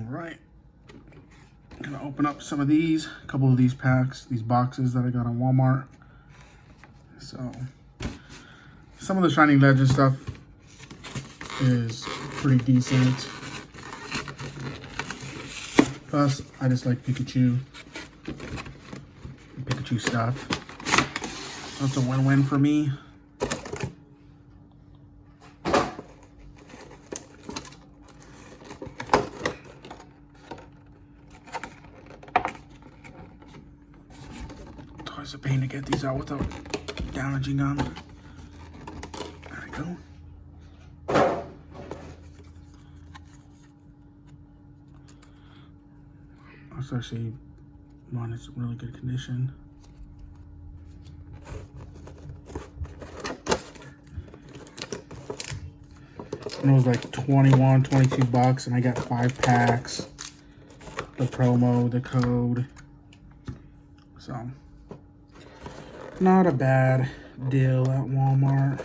right. I'm gonna open up some of these, a couple of these packs, these boxes that I got on Walmart. So, some of the Shining Legends stuff is pretty decent. Plus, I just like Pikachu stuff. That's a win-win for me. It's always a pain to get these out without damaging them. There we go. That's actually one that's in really good condition. And it was like 21, 22 bucks, and I got 5 packs. The promo, the code. So, not a bad deal at Walmart.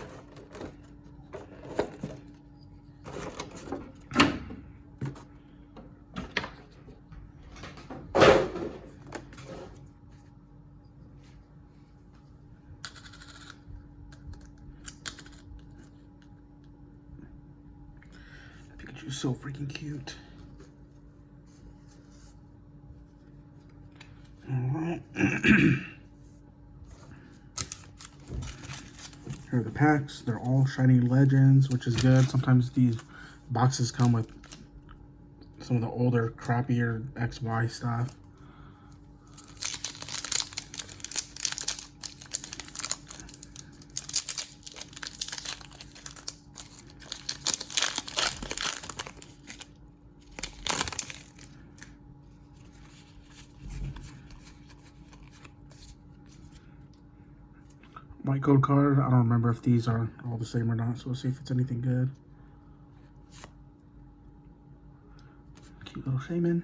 Pikachu's so freaking cute. Alright. Here are the packs. They're all Shining Legends, which is good. Sometimes these boxes come with some of the older, crappier XY stuff. White code card. I don't remember if these are all the same or not, so we'll see if it's anything good. Cute little shaman.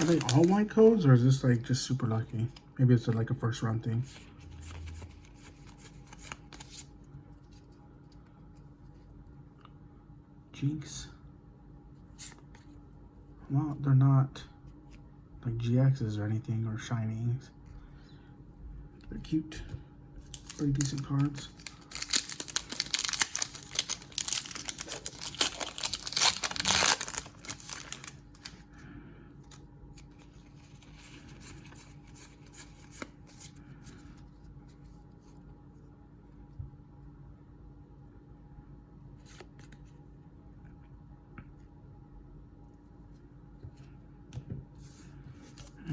Are they all white codes, or is this like just super lucky? Maybe it's like a first round thing. Jinx. Well, they're not like GXs or anything, or Shinings. They're cute. Pretty decent cards.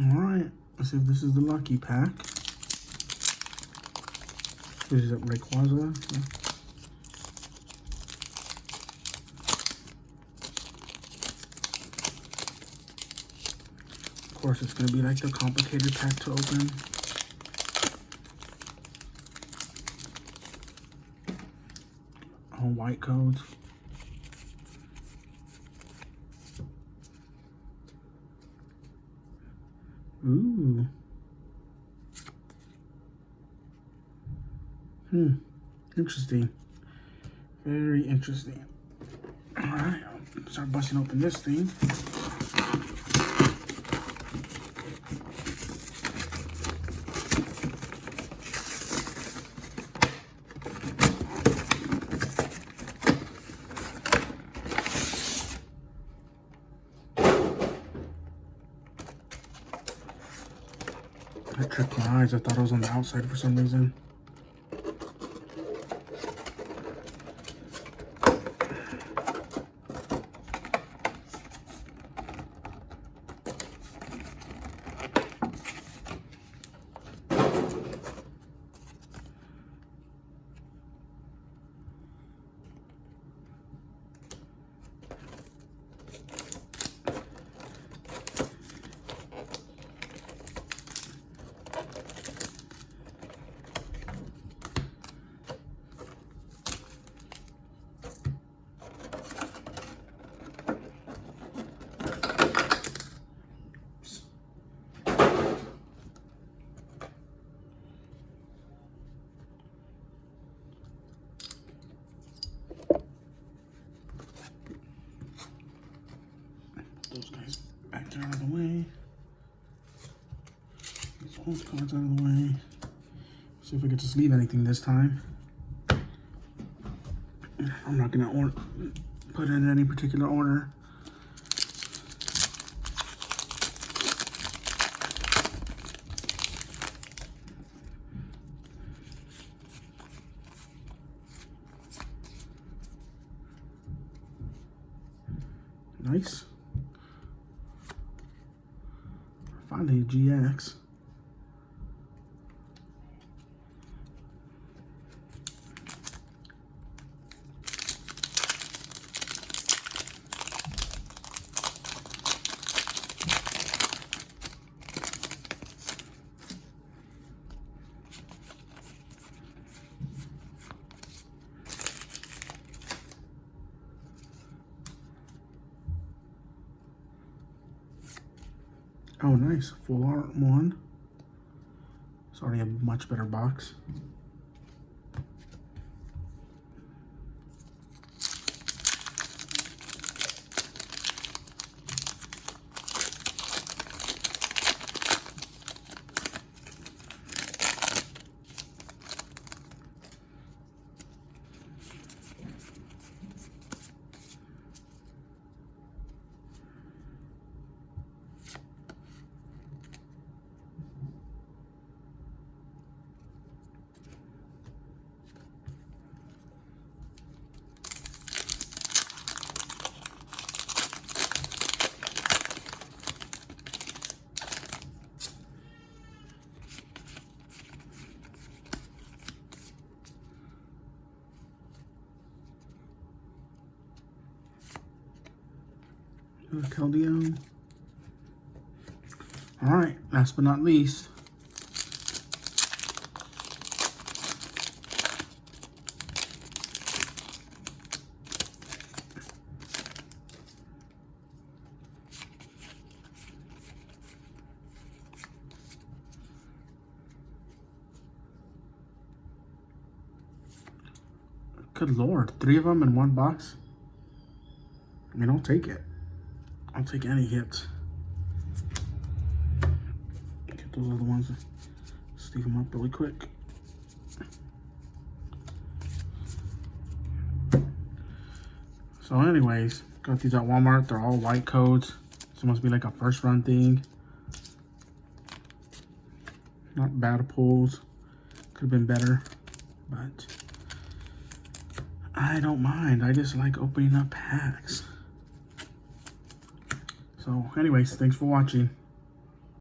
Alright, let's see if this is the lucky pack. This is Rayquaza. Yeah. Of course, it's going to be like the complicated pack to open. All white codes. Ooh. Interesting. Very interesting. Alright, I'll start busting open this thing. I tricked my eyes. I thought it was on the outside for some reason. those cards out of the way. See if I could just leave anything this time. I'm not gonna put in any particular order. Nice. Finally, a GX. Oh, nice. Full art one. It's already a much better box. Keldeo. All right, last but not least. Good Lord, 3 of them in one box. I mean, I'll take it. I'll take any hits. Get those other ones. Sleeve them up really quick. So anyways, got these at Walmart. They're all white codes. This must be like a first run thing. Not bad pulls. Could have been better, but I don't mind. I just like opening up packs. So anyways, thanks for watching.